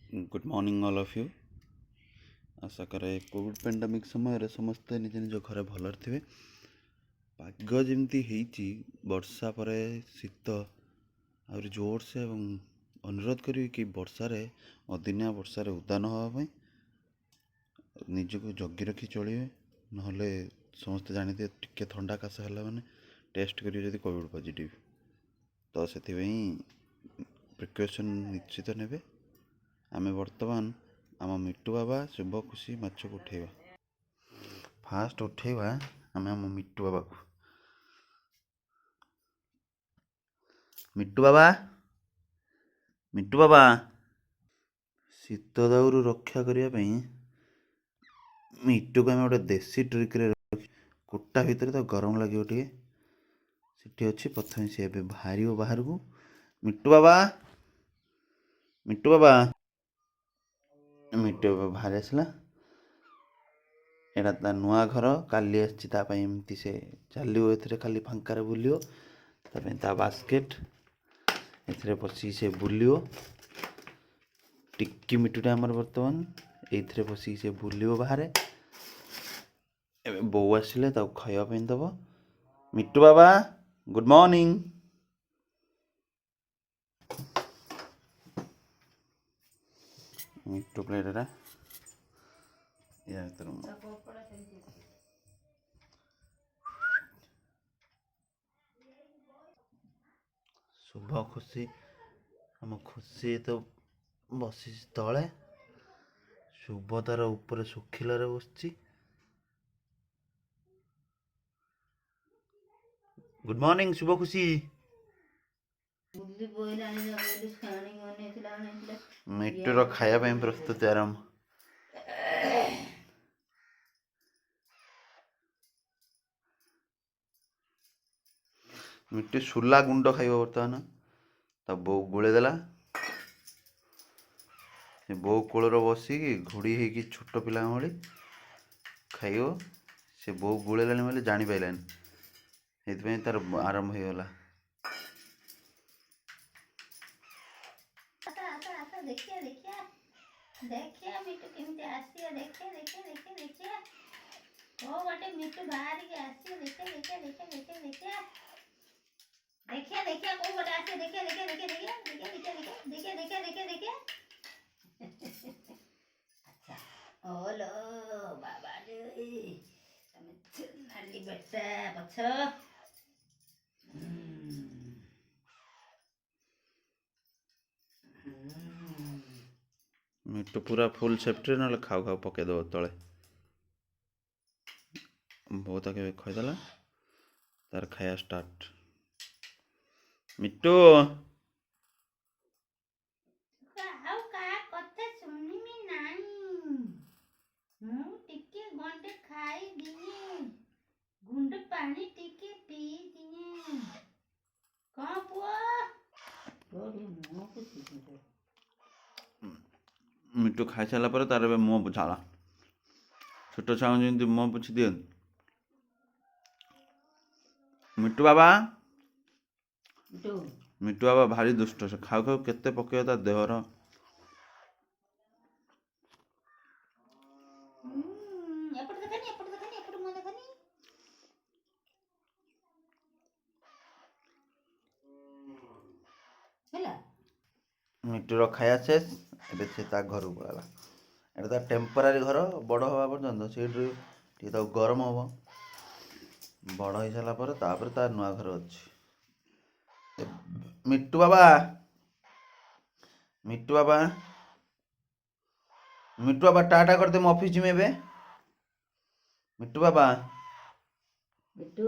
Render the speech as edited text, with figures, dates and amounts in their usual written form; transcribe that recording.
Good morning all of you. आशा करे COVID pandemic समय समस्ते निज निज घर भलर थे। पाग जमी होती वर्षा पर शीत आ जोर से अनुरोध करी कि वर्षार अदिनिया वर्षार उदा न होगापी निजक जगी रखी चलिए ना समस्ते जानते टे थंडा काश है मैंने टेस्ट करेंगे कोविड पॉजिटिव तो से प्रिकॉशन निश्चित ने। आमे वर्तमान आम मिट्टू बाबा शुभ खुशी माछ को उठेवा फास्ट उठेवा आमे आम मिट्टू बाबा को। मिट्टू बाबा शीत दाउरू रक्षा करने मिट्टू को आम गोटे देसी ट्रिक्रे कुटा भितर तो गरम लगे टे सेठी अच्छी प्रथम सी बाहर बाहर को। मिट्टू बाबा मिट्टू बाहर आसला एटा ता नुआ घर काली आमती से चलो ए खाली फांकार बुलियो ता बास्केट ए पशि से बुलियो टिक्की मिट्टूटा आमर बर्तमान ये पशि से बुलियो बाहर बो आसिले खावाई दब। मिट्टू बाबा गुड मॉर्निंग। मिट्टू प्लेटा शुभ खुशी आम खुशी तो बस तले शुभ तार ऊपर सुखिलार बस। गुड मॉर्निंग शुभ खुशी। मिट्टूर खाया प्रस्तुति आरंभ। मिट्टू सुला गुंड खाइब बर्तमान ता बो गोलेदेला बो कोलर बसिकी घोड़ी होगी छोट पिला भाई खाइब से बो गोलेलानी बोले जापारानी से तार आरंभ हो गला। देखिए मिट्टू केमती आसी देखिए देखिए देखिए देखिए ओ गोटे मिट्टू बाहर के आसी देखिए देखिए देखिए देखिए देखिए देखिए देखिए को गोटे आसी देखिए देखिए देखिए देखिए देखिए देखिए देखिए देखिए देखिए देखिए अच्छा ओलो बाबा रे तमे नाली बेटा पछो मिट्टू पूरा फुल सेफ्टी ना खाऊ खाऊ पके दब तले बहुत के खाईदेला तार खाया स्टार्ट। मिट्टू आउ का कथा सुनिमी नाही मु टिके गंडे खाई दिए गुंड पानी टिके पी दिए कहाँ पुआ तोरी मुंह को सीधे मिट्टू खाई सारा तार मुँह पोछाला छोट छुआ जमी मुँह पोछि दिए। मिट्टू बाबा भारी दुष्ट से खाऊ खाऊ केते पके ता देहर मिट्टूर खाया शेष ए घर को पड़ा एटा टेम्परारी घर बड़ हवा पर्यंत से गरम हम बड़ हो सारापर तार नुआ घर अच्छी। मिट्टू बाबा मिट्टू बाबा मिट्टू बाबा टाटा करते ऑफिस में मिट्टू बाबा मिट्टू